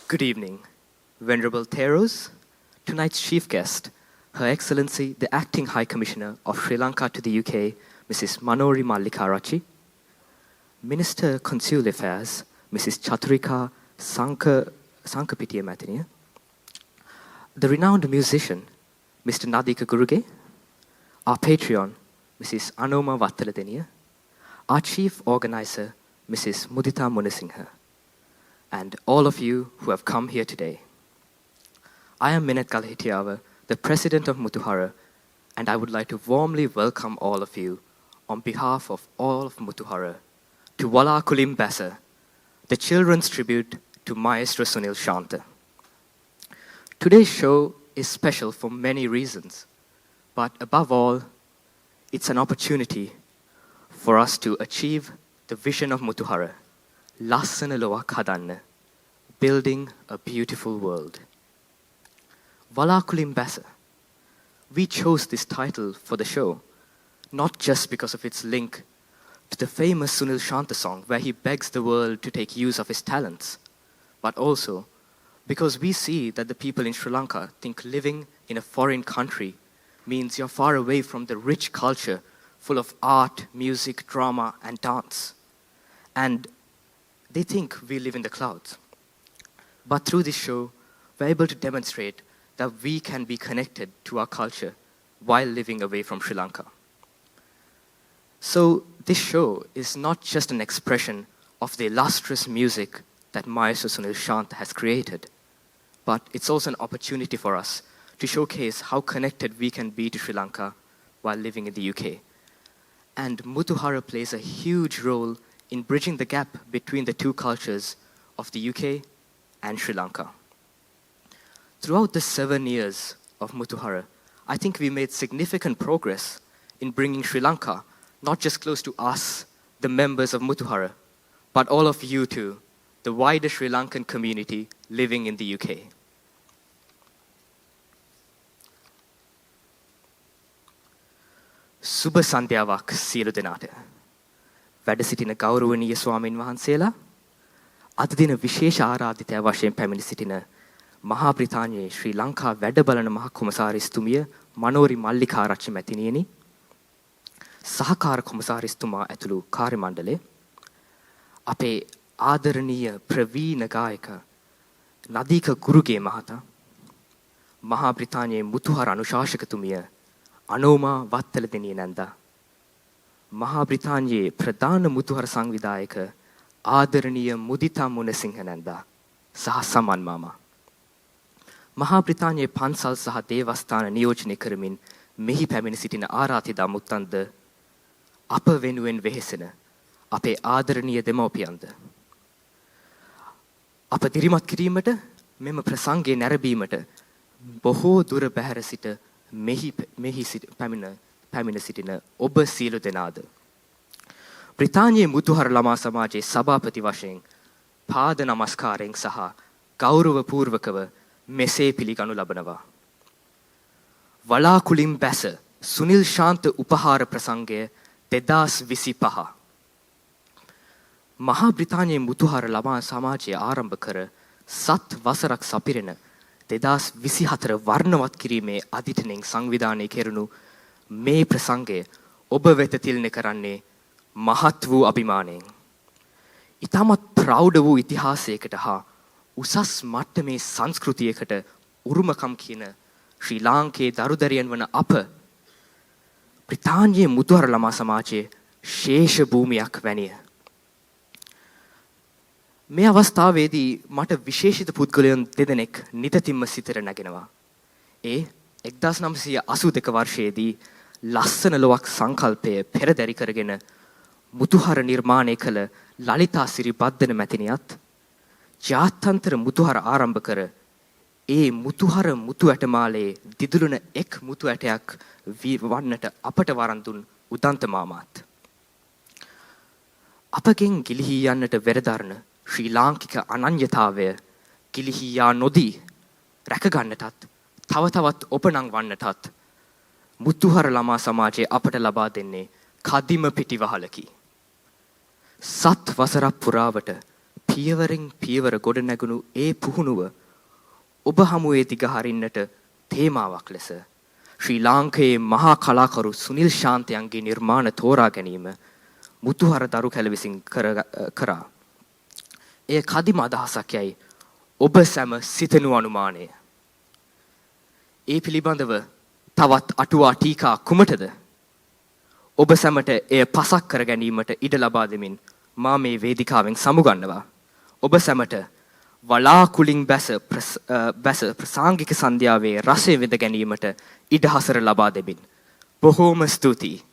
Good evening, Venerable Theros, tonight's chief guest, Her Excellency the Acting High Commissioner of Sri Lanka to the UK, Mrs. Manori Mallikarachi, Minister Consular Affairs, Mrs. Chaturika Sankapitiya Mathiniya, the renowned musician, Mr. Nadika Guruge, our Patreon, Mrs. Anoma Vattaladeniya, our chief organizer, Mrs. Mudita Munasinghe, and all of you who have come here today. I am Minat Kalahitiawa, the president of Mutuhara, and I would like to warmly welcome all of you on behalf of all of Mutuhara to Wala Kulim Basa, the children's tribute to Maestro Sunil Shanta. Today's show is special for many reasons, but above all, it's an opportunity for us to achieve the vision of Mutuhara, Lassana Lowak Hadanna, building a beautiful world. Wala Kulim Basa. We chose this title for the show, not just because of its link to the famous Sunil Shanta song where he begs the world to take use of his talents, but also because we see that the people in Sri Lanka think living in a foreign country means you're far away from the rich culture full of art, music, drama, and dance. And they think we live in the clouds. But through this show, we're able to demonstrate that we can be connected to our culture while living away from Sri Lanka. So this show is not just an expression of the illustrious music that Maestro Sunil Shanta has created, but it's also an opportunity for us to showcase how connected we can be to Sri Lanka while living in the UK. And Mutuhara plays a huge role in bridging the gap between the two cultures of the UK and Sri Lanka. Throughout the 7 years of Mutuhara, I think we made significant progress in bringing Sri Lanka not just close to us, the members of Mutuhara, but all of you too, the wider Sri Lankan community living in the UK. Subha Sandhyawak සියලු දෙනාට. වැඩ සිටින ගෞරවනීය ස්වාමින් වහන්සේලා, අද දින විශේෂ ආරාධිතයා වශයෙන් පැමිණ සිටින මහා බ්‍රිතාන්‍යයේ ශ්‍රී ලංකා වැඩ බලන මහ කොමසාරිස්තුමිය මනෝරි මල්ලිකාරච්චි මැතිණියනි, සහකාර කොමසාරිස්තුමා ඇතුළු කාර්ය මණ්ඩලය, අපේ ආදරණීය ප්‍රවීණ ගායක නදීක ගුරුගේ මහතා, මහා බ්‍රිතාන්‍යයේ මුතුහර අනුශාසකතුමිය අනෝමා වත්තලදෙනිය නැන්දා, මහා බ්‍රිතාන්‍යයේ ප්‍රධාන මුතුහර සංවිධායක ආදරණීය මුදිතා මුනසිංහ නැන්දා සහ සමන් මාමා, මහා බ්‍රිතාන්‍යයේ පන්සල් සහ දේවස්ථාන නියෝජනය කරමින් මෙහි පැමිණ සිටින ආරාධිතා මුත්තන්ද, අප වෙනුවෙන් වෙහෙසෙන අපේ ආදරණීය දෙමව්පියන්ද, අප දිරිමත් කිරීමට මෙම ප්‍රසංගයේ නැරඹීමට බොහෝ දුර බැහැර සිට මෙහි පැමිණ සිටින ඔබ සියලු දෙනාද, බ්‍රිතාන්‍යයේ මුතුහර ළමා සමාජයේ සභාපති වශයෙන් පාද නමස්කාරයෙන් සහ ගෞරව පූර්වකව මෙසේ පිළිගනු ලබනවා. වලා කුලින් බැස සුනිල් ශාන්ත උපහාර ප්‍රසංගය 2025. මහා බ්‍රිතාන්‍යයේ මුතුහර ළමා සමාජය ආරම්භ කර සත් වසරක් සපිරෙන 2024 වර්ණවත් කිරීමේ අදිටනෙන් සංවිධානය කෙරුණු මේ ප්‍රසංගය ඔබ වෙත තිළින කරන්නේ මහත් වූ අභිමානයෙන්. ඊටමත් ප්‍රෞಢ වූ ඉතිහාසයකට හා උසස් මට්ටමේ සංස්කෘතියකට උරුමකම් කියන ශ්‍රී ලාංකේය දරුදරියන් වන අප බ්‍රිතාන්‍යයේ මුතුහර ළමා සමාජයේ ශේෂ භූමියක් වැනිය. මේ අවස්ථාවේදී මට විශේෂිත පුද්ගලයන් දෙදෙනෙක් නිතතිම්ම සිතට නැගෙනවා. ඒ 1982 වර්ෂයේදී ලස්සන ලොවක් සංකල්පය පෙරදරි කරගෙන මුතුහර නිර්මාණය කළ ලලිතා සිරිබද්දන මැතිණියත්, ජාත්‍යන්තර මුතුහර ආරම්භ කර ඒ මුතුහර මුතු ඇටමාලයේ දිදුලන එක් මුතු ඇටයක් වන්නට අපට වරන් දුන් උදන්ත මාමාත්, අපගෙන් ගිලිහී යන්නට වෙරදරන ශ්‍රී ලාංකික අනන්‍යතාවය ගිලිහී යා නොදී රැකගන්නටත් තව තවත් ඔපනං වන්නටත් මුතුහර ළමා සමාජයේ අපට ලබා දෙන්නේ කදිම පිටිවහලකි. සත් වසරක් පුරාවට පියවරෙන් පියවර ගොඩ නැගුණු ඒ පුහුණුව ඔබ හමුවේ දිගහරින්නට තේමාවක් ලෙස ශ්‍රී ලාංකේයේ මහා කලාකරු සුනිල් ශාන්තයන්ගේ නිර්මාණ තෝරා ගැනීම මුතුහර දරු කැල විසින් කරා. එය කදිම අදහසක් යයි ඔබ සැම සිතනු අනුමානය. ඒ පිළිබඳව තවත් අටුවා ටීකා කුමටද? ඔබ සැමට එය පසක් කර ගැනීමට ඉඩ ලබා දෙමින් මා මේ වේදිකාවෙන් සමුගන්නවා. ඔබ සැමට වලාකුලින් බැස ප්‍රසාංගික සන්ධ්‍යාවේ රසය විඳ ගැනීමට ඉඩහසර ලබා දෙමින් බොහෝම ස්තුතියි.